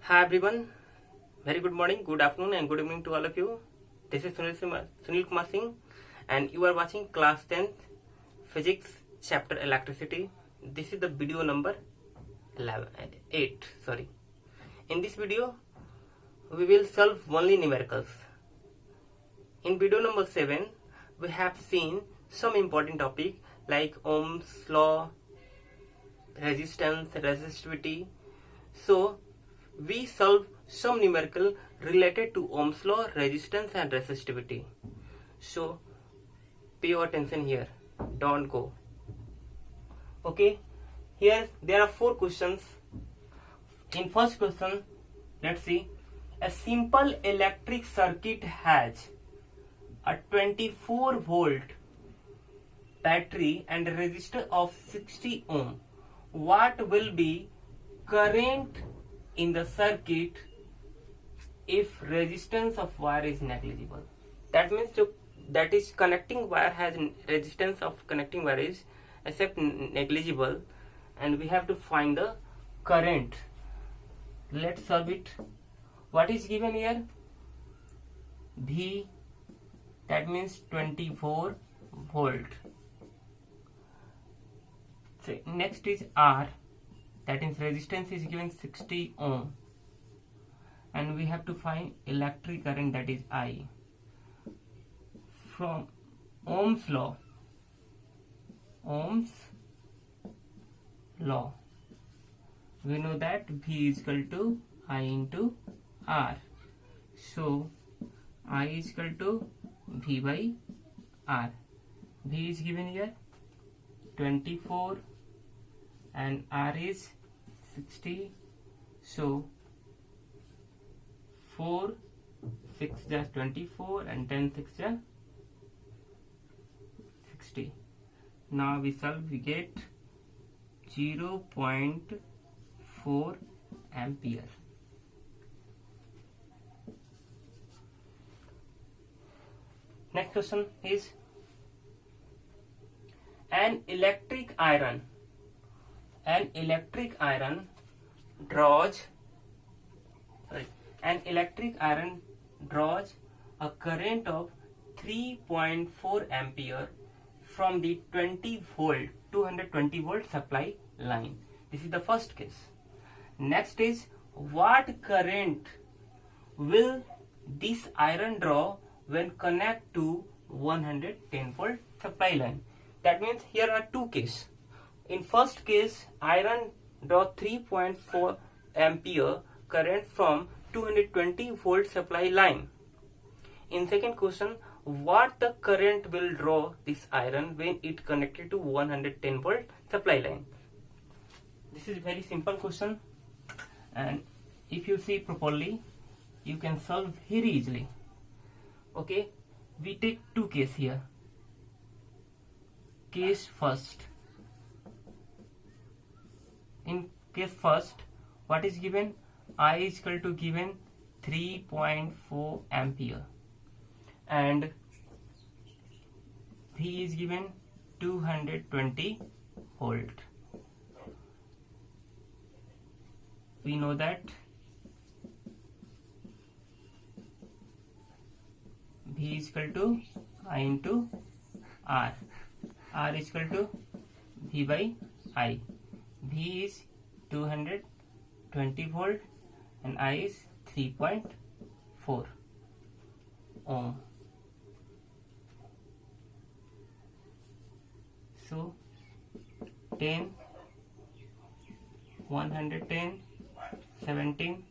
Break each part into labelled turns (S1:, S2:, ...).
S1: Hi everyone, very good morning, good afternoon and good evening to all of you. This is Sunil Kumar Singh and you are watching class 10th physics chapter electricity. This is the video number 8. In this video we will solve only numericals. In video number 7 we have seen some important topic like Ohm's law, resistance, resistivity. So we solve some numerical related to Ohm's law, resistance and resistivity. So pay your attention here, don't go. Okay, here there are 4 questions. In first question, let's see. A simple electric circuit has a 24 volt battery and a resistor of 60 ohm. What will be current in the circuit if resistance of wire is negligible? That means that is connecting wire has resistance of connecting wire is except negligible, and we have to find the current. Let's solve it. What is given here? V, that means 24 volt. So next is R, that is resistance is given 60 ohm, and we have to find electric current, that is I. From Ohm's law, we know that V is equal to I into R. So I is equal to V by R. V is given here 24 and R is 60. So 4 6 just 24 and 10 6 just 60. Now we solve, we get 0.4 ampere. Next question is an electric iron draws a current of 3.4 ampere from the 220 volt supply line. This is the first case. Next is, what current will this iron draw when connect to 110 volt supply line? That means here are 2 cases. In first case, iron draw 3.4 ampere current from 220 volt supply line. In second question, what the current will draw this iron when it connected to 110 volt supply line? This is very simple question, and if you see properly, you can solve very easily. Okay, we take 2 cases here. Case first. In case first, what is given? I is equal to given 3.4 ampere and V is given 220 volt. We know that V is equal to I into R. R is equal to V by I. V is 220 volt and I is 3.4 ohm. So 10, 110, 17,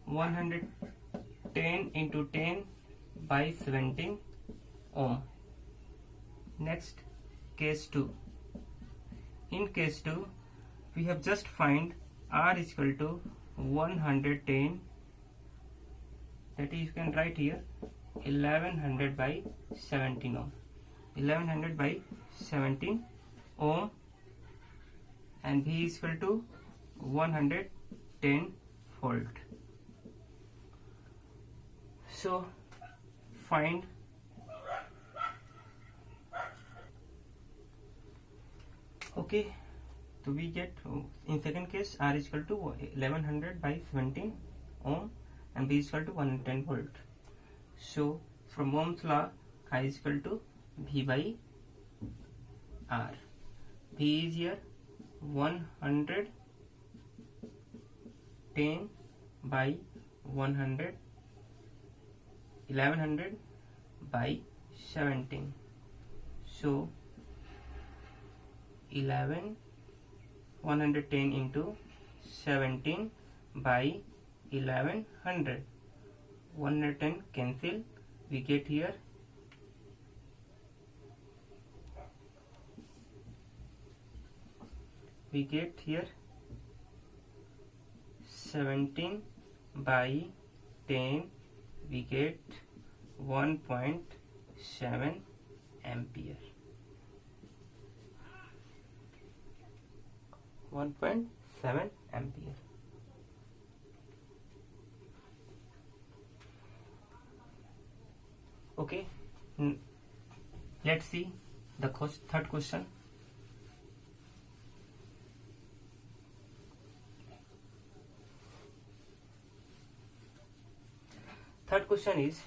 S1: 110 into 10 by 17 ohm. Next, case 2. In case 2, we have just find R is equal to 110, that is, you can write here 1100 by 17 ohm. 1100 by 17 ohm, and V is equal to 110 volt. So find okay, So we get, in second case, R is equal to 1100 by 17 ohm and B is equal to 110 volt. So from Ohm's law, I is equal to V by R. V is here 110 by 100, 1100 by 17. So 110 into 17 by 1100. 110 cancel. We get here 17 by 10. We get 1.7 ampere. 1.7 ampere. Okay, let's see the third question. Third question is,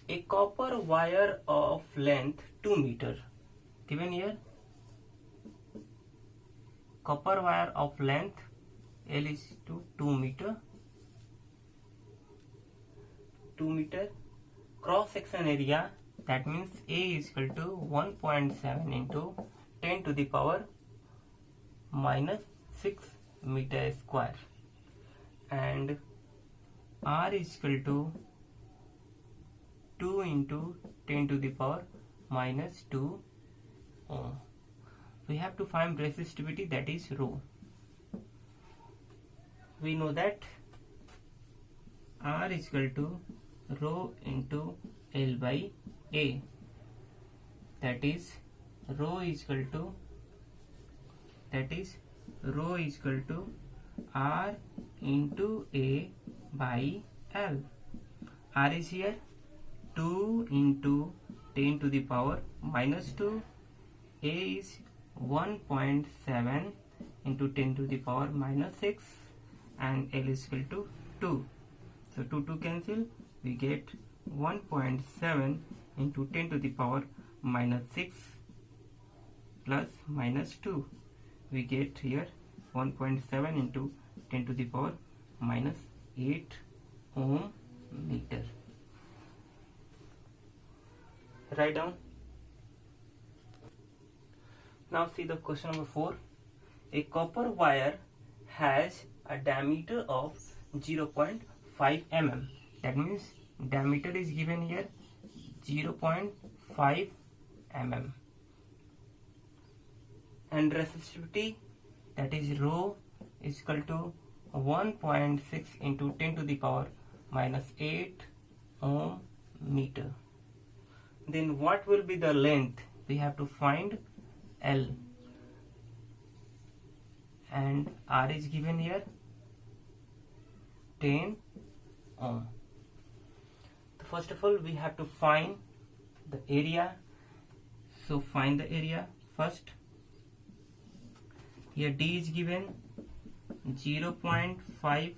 S1: a copper wire of length 2 meter, given here. Copper wire of length L is to 2 meter. 2 meter. Cross section area, that means A is equal to 1.7 into 10 to the power minus 6 meter square, and R is equal to 2 into 10 to the power minus 2 ohm. We have to find resistivity, that is rho. We know that R is equal to rho into L by A, that is rho is equal to R into A by L. R is here 2 into 10 to the power minus 2. A is 1.7 into 10 to the power minus 6, and L is equal to 2. So 2 cancel. We get 1.7 into 10 to the power minus 6 plus minus 2. We get here 1.7 into 10 to the power minus 8 ohm meter. Write down. Now see the question number 4. A copper wire has a diameter of 0.5 mm. That means diameter is given here 0.5 mm, and resistivity, that is rho, is equal to 1.6 into 10 to the power minus 8 ohm meter. Then what will be the length? We have to find L, and R is given here 10 ohm. First of all, we have to find the area. So find the area first. Here D is given 0.5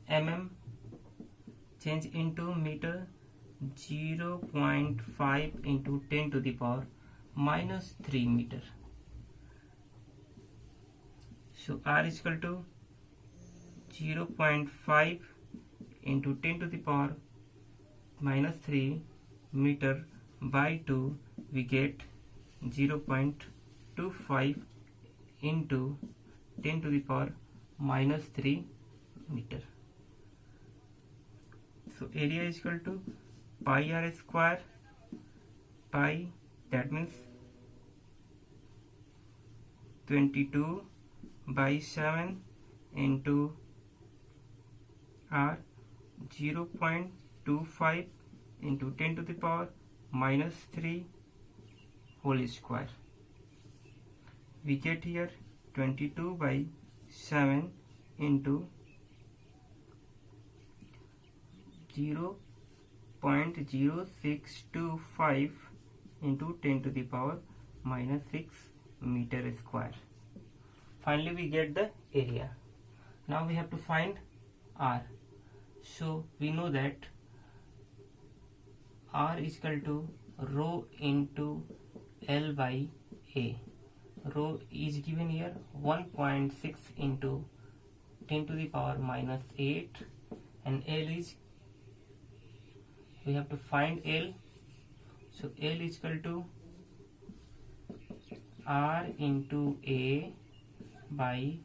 S1: mm, change into meter, 0.5 into 10 to the power minus 3 meter. So R is equal to 0.5 into 10 to the power minus 3 meter by 2. We get 0.25 into 10 to the power minus 3 meter. So area is equal to pi r square, pi, that means 22 by 7 into r, 0.25 into 10 to the power minus 3 whole square. We get here 22 by 7 into 0.0625 into 10 to the power minus 6 meter square. finally we get the area. Now we have to find R. So we know that R is equal to rho into L by A. Rho is given here 1.6 into 10 to the power minus 8, and L is, we have to find L. So L is equal to R into A by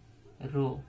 S1: rho.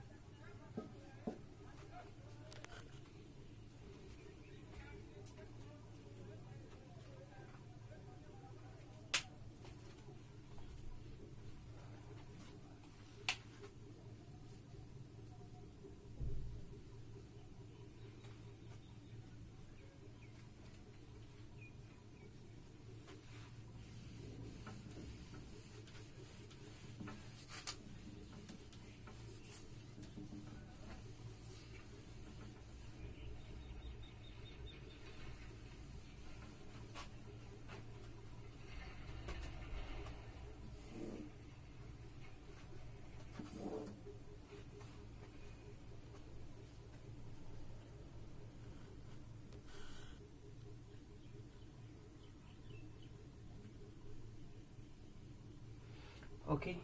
S1: Okay,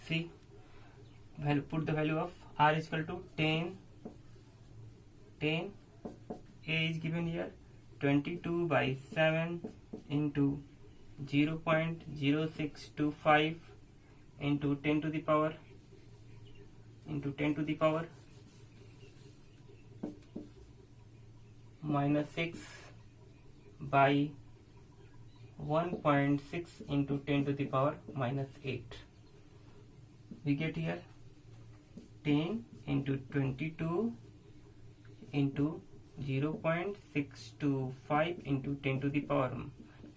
S1: see, put the value of R is equal to 10, A is given here 22 by 7 into 0.0625 into 10 to the power minus 6 by 1.6 into 10 to the power minus 8. We get here 10 into 22 into 0.625 into 10 to the power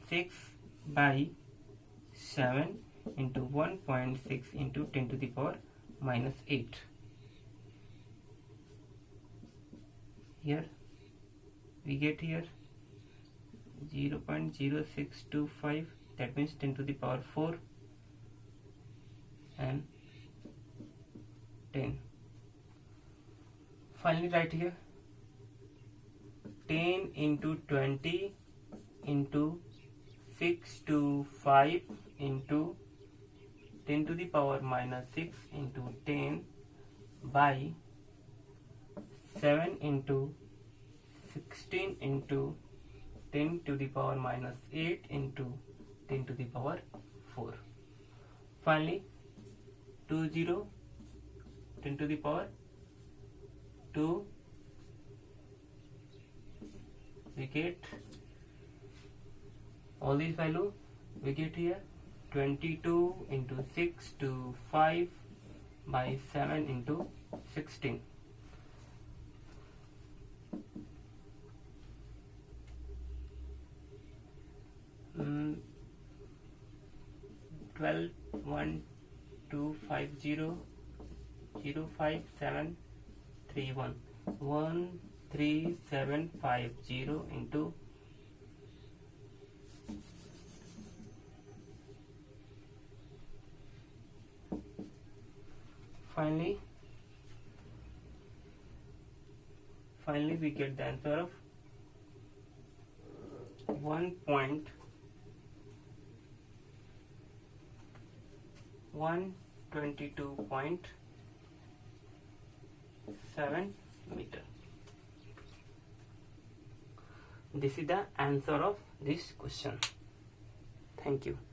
S1: 6 by 7 into 1.6 into 10 to the power minus 8. Here we get here 0.0625, that means 10 to the power 4 and 10. Finally write here 10 into 20 into 6 to 5 into 10 to the power minus 6 into 10 by 7 into 16 into 10 to the power minus 8 into 10 to the power 4. Finally 20 10 to the power 2, we get all these value. We get here 22 into 6 to 5 by 7 into 16. 12 1 2 5 0 0 5 7 3 1 1 3 7 5 0 into finally we get the answer of 122.7 meter. This is the answer of this question. Thank you.